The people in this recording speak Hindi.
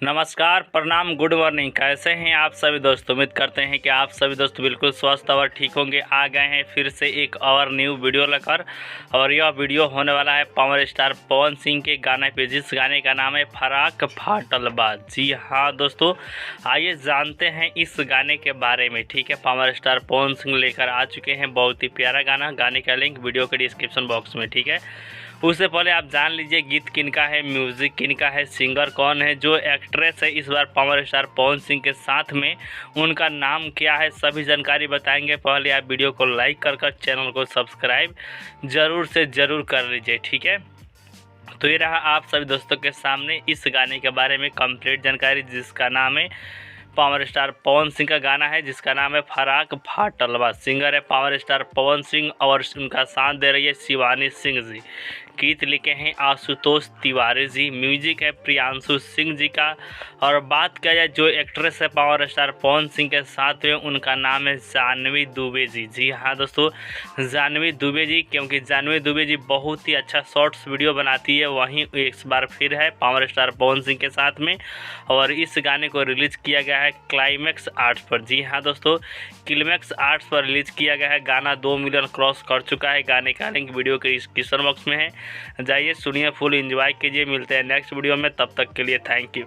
नमस्कार, प्रणाम, गुड मॉर्निंग। कैसे हैं आप सभी दोस्त? उम्मीद करते हैं कि आप सभी दोस्त बिल्कुल स्वस्थ और ठीक होंगे। आ गए हैं फिर से एक और न्यू वीडियो लेकर, और यह वीडियो होने वाला है पावर स्टार पवन सिंह के गाने पे, जिस गाने का नाम है फराक फाटल बा। जी हाँ दोस्तों, आइए जानते हैं इस गाने के बारे में। ठीक है, पावर स्टार पवन सिंह लेकर आ चुके हैं बहुत ही प्यारा गाना। गाने का लिंक वीडियो के डिस्क्रिप्शन बॉक्स में। ठीक है, उससे पहले आप जान लीजिए गीत किनका है, म्यूज़िक किनका है, सिंगर कौन है, जो एक्ट्रेस है इस बार पावर स्टार पवन सिंह के साथ में, उनका नाम क्या है, सभी जानकारी बताएंगे। पहले आप वीडियो को लाइक कर चैनल को सब्सक्राइब ज़रूर से ज़रूर कर लीजिए। ठीक है, तो ये रहा आप सभी दोस्तों के सामने इस गाने के बारे में कंप्लीट जानकारी, जिसका नाम है पावर स्टार पवन सिंह का गाना है, जिसका नाम है फराक फाटल बा। सिंगर है पावर स्टार पवन सिंह और उनका साथ दे रही है शिवानी सिंह जी। गीत लिखे हैं आशुतोष तिवारी जी, म्यूजिक है प्रियांशु सिंह जी का। और बात किया जाए जो एक्ट्रेस है पावर स्टार पवन सिंह के साथ में, उनका नाम है जाह्नवी दुबे जी। जी हाँ दोस्तों, जाह्नवी दुबे जी, क्योंकि जाह्नवी दुबे जी बहुत ही अच्छा शॉर्ट्स वीडियो बनाती है। वहीं एक बार फिर है पावर स्टार पवन सिंह के साथ में, और इस गाने को रिलीज़ किया गया है क्लाइमैक्स आर्ट्स पर। जी हाँ दोस्तों, क्लाइमैक्स आर्ट्स पर रिलीज़ किया गया है। गाना 2 मिलियन क्रॉस कर चुका है। गाने का लिंक वीडियो के डिस्क्रिप्शन बॉक्स में है, जाइए सुनिए, फुल एंजॉय कीजिए। मिलते हैं नेक्स्ट वीडियो में, तब तक के लिए थैंक यू।